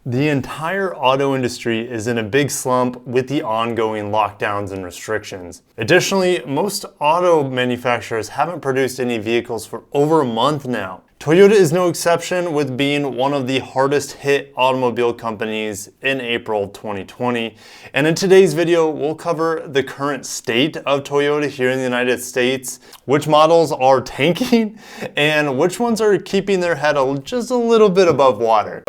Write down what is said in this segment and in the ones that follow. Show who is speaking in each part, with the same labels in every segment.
Speaker 1: The entire auto industry is in a big slump with the ongoing lockdowns and restrictions. Additionally, most auto manufacturers haven't produced any vehicles for over a month now. Toyota is no exception, with being one of the hardest hit automobile companies in April 2020. And in today's video, we'll cover the current state of Toyota here in the United States, which models are tanking, and which ones are keeping their head just a little bit above water.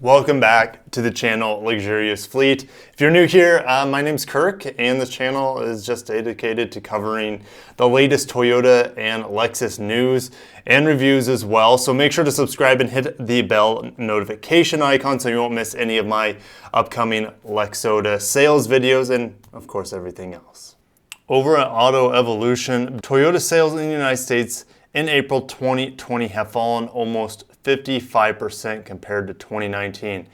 Speaker 1: Welcome back to the channel Luxurious Fleet. If you're new here, my name's Kirk, and this channel is just dedicated to covering the latest Toyota and Lexus news and reviews as well. So make sure to subscribe and hit the bell notification icon so you won't miss any of my upcoming Lexota sales videos and of course everything else. Over at Auto Evolution, Toyota sales in the United States in April 2020 have fallen almost 55% compared to 2019.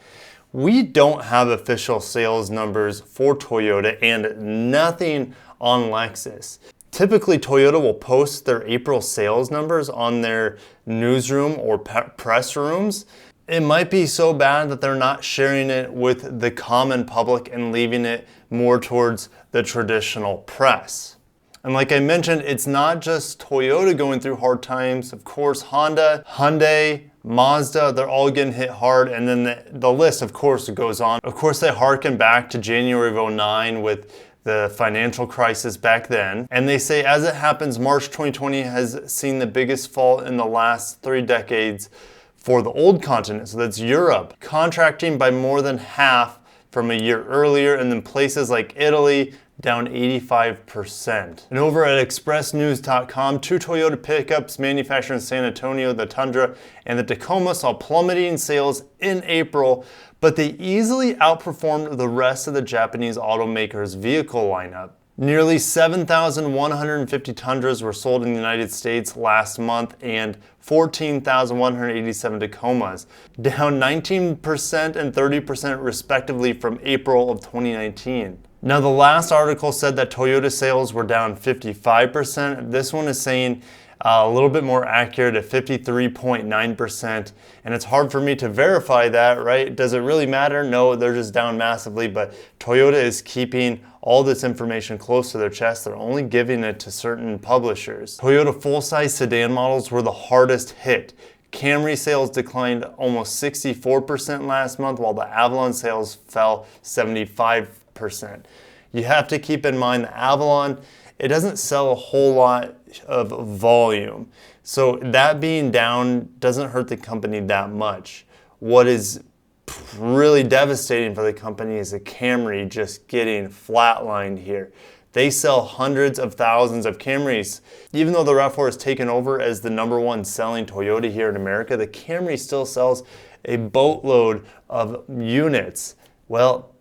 Speaker 1: We don't have official sales numbers for Toyota and nothing on Lexus. Typically, Toyota will post their April sales numbers on their newsroom or press rooms. It might be so bad that they're not sharing it with the common public and leaving it more towards the traditional press. And like I mentioned, it's not just Toyota going through hard times. Of course, Honda, Hyundai, Mazda, they're all getting hit hard. And then the list, of course, goes on. Of course, they harken back to January of 2009 with the financial crisis back then. And they say, as it happens, March 2020 has seen the biggest fall in the last 3 decades for the old continent. So that's Europe, contracting by more than half from a year earlier. And then places like Italy, down 85%. And over at expressnews.com, 2 Toyota pickups manufactured in San Antonio, the Tundra and the Tacoma, saw plummeting sales in April, but they easily outperformed the rest of the Japanese automakers' vehicle lineup. Nearly 7,150 Tundras were sold in the United States last month and 14,187 Tacomas, down 19% and 30% respectively from April of 2019. Now, the last article said that Toyota sales were down 55%. This one is saying a little bit more accurate at 53.9%. And it's hard for me to verify that, right? Does it really matter? No, they're just down massively. But Toyota is keeping all this information close to their chest. They're only giving it to certain publishers. Toyota full-size sedan models were the hardest hit. Camry sales declined almost 64% last month, while the Avalon sales fell 75%. You have to keep in mind the Avalon, it doesn't sell a whole lot of volume. So that being down doesn't hurt the company that much. What is really devastating for the company is the Camry just getting flatlined here. They sell hundreds of thousands of Camrys. Even though the RAV4 has taken over as the #1 selling Toyota here in America, the Camry still sells a boatload of units. Well,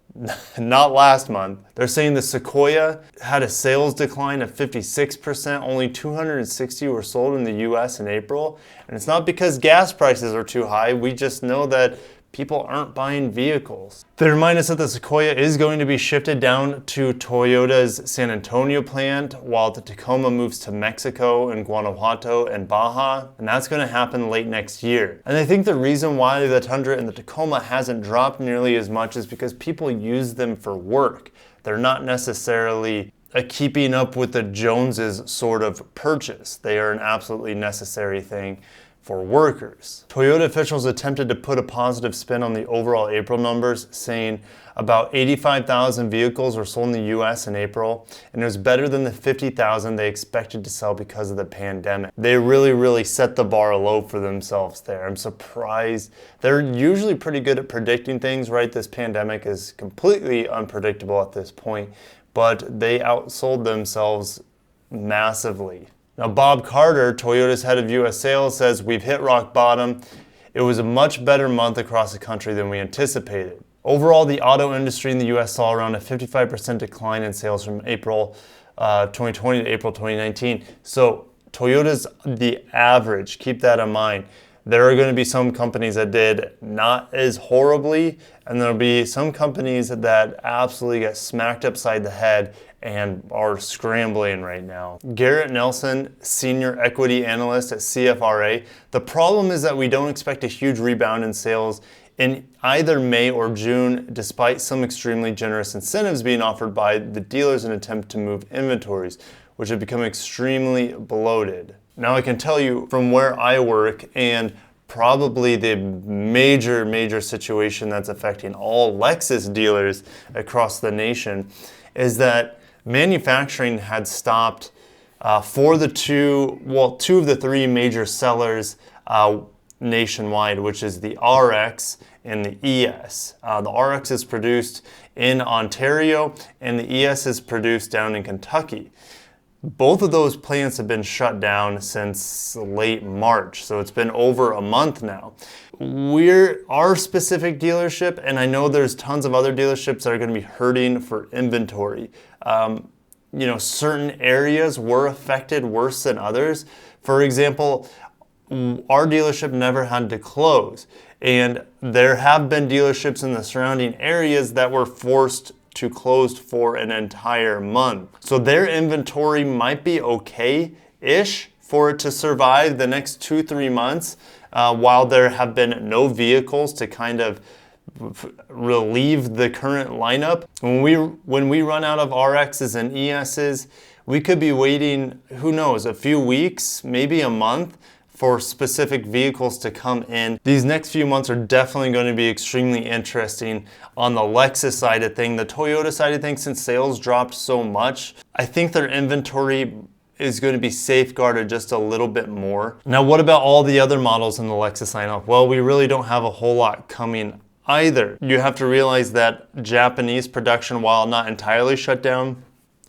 Speaker 1: not last month. They're saying the Sequoia had a sales decline of 56%. Only 260 were sold in the US in April. And it's not because gas prices are too high. We just know that people aren't buying vehicles. They remind us that the Sequoia is going to be shifted down to Toyota's San Antonio plant, while the Tacoma moves to Mexico and Guanajuato and Baja, and that's going to happen late next year. And I think the reason why the Tundra and the Tacoma hasn't dropped nearly as much is because people use them for work. They're not necessarily a keeping up with the Joneses sort of purchase. They are an absolutely necessary thing for workers. Toyota officials attempted to put a positive spin on the overall April numbers, saying about 85,000 vehicles were sold in the US in April, and it was better than the 50,000 they expected to sell because of the pandemic. They really set the bar low for themselves there. I'm surprised. They're usually pretty good at predicting things, right? This pandemic is completely unpredictable at this point, but they outsold themselves massively. Now, Bob Carter, Toyota's head of US sales, says we've hit rock bottom. It was a much better month across the country than we anticipated. Overall, the auto industry in the US saw around a 55% decline in sales from April 2020 to April 2019. So Toyota's the average, keep that in mind. there are going to be some companies that did not as horribly, and there'll be some companies that absolutely get smacked upside the head and are scrambling right now. Garrett Nelson, senior equity analyst at CFRA. The problem is that we don't expect a huge rebound in sales in either May or June, despite some extremely generous incentives being offered by the dealers in an attempt to move inventories, which have become extremely bloated. Now I can tell you from where I work, and probably the major situation that's affecting all Lexus dealers across the nation, is that manufacturing had stopped for two of the three major sellers nationwide, which is the RX and the ES. The RX is produced in Ontario and the ES is produced down in Kentucky. Both of those plants have been shut down since late March, so it's been over a month now. Our specific dealership, and I know there's tons of other dealerships that are going to be hurting for inventory. Certain areas were affected worse than others. For example, our dealership never had to close, and there have been dealerships in the surrounding areas that were forced to close for an entire month. So their inventory might be okay-ish for it to survive the next 2-3 months, while there have been no vehicles to kind of relieve the current lineup. When we run out of RXs and ESs, we could be waiting, who knows, a few weeks, maybe a month, for specific vehicles to come in. These next few months are definitely going to be extremely interesting on the Lexus side of things. The Toyota side of things, since sales dropped so much, I think their inventory is going to be safeguarded just a little bit more. Now, what about all the other models in the Lexus lineup? Well, we really don't have a whole lot coming either. You have to realize that Japanese production, while not entirely shut down,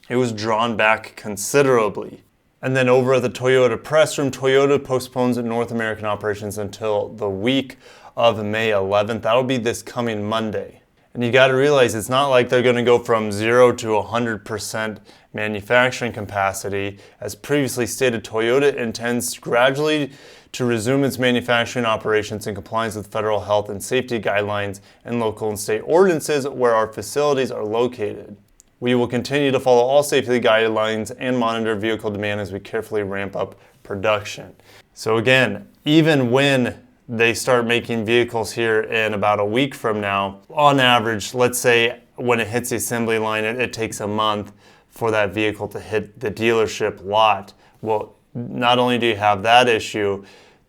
Speaker 1: it was drawn back considerably. And then over at the Toyota press room, Toyota postpones North American operations until the week of May 11th. That'll be this coming Monday. And you got to realize it's not like they're going to go from 0 to 100% manufacturing capacity. As previously stated, Toyota intends gradually to resume its manufacturing operations in compliance with federal health and safety guidelines and local and state ordinances where our facilities are located. We will continue to follow all safety guidelines and monitor vehicle demand as we carefully ramp up production. So again, even when they start making vehicles here in about a week from now, on average, let's say when it hits the assembly line, it takes a month for that vehicle to hit the dealership lot. Well, not only do you have that issue,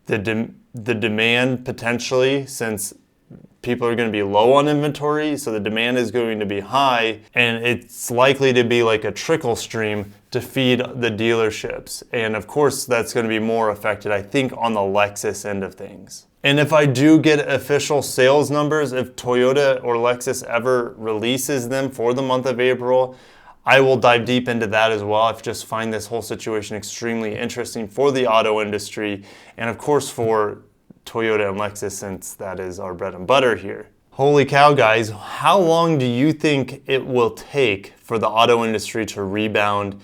Speaker 1: the demand potentially, since people are going to be low on inventory, so the demand is going to be high, and it's likely to be like a trickle stream to feed the dealerships. And of course, that's going to be more affected, I think, on the Lexus end of things. And if I do get official sales numbers, if Toyota or Lexus ever releases them for the month of April, I will dive deep into that as well. I just find this whole situation extremely interesting for the auto industry, and of course for Toyota and Lexus, since that is our bread and butter here. Holy cow, guys, how long do you think it will take for the auto industry to rebound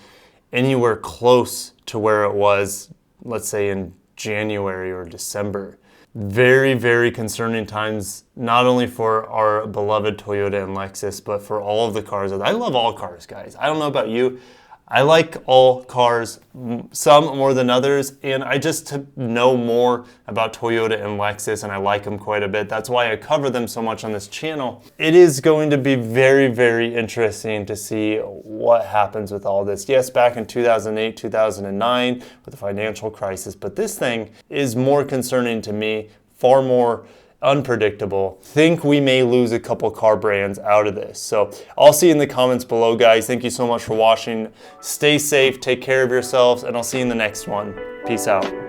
Speaker 1: anywhere close to where it was, let's say in January or December? Very concerning times, not only for our beloved Toyota and Lexus, but for all of the cars. I love all cars, guys. I don't know about you. I like all cars, some more than others, and I just know more about Toyota and Lexus, and I like them quite a bit. That's why I cover them so much on this channel. It is going to be very interesting to see what happens with all this. Yes, back in 2008, 2009 with the financial crisis, but this thing is more concerning to me, far more unpredictable. Think we may lose a couple car brands out of this. So I'll see you in the comments below, guys. Thank you so much for watching. Stay safe, take care of yourselves, and I'll see you in the next one. Peace out.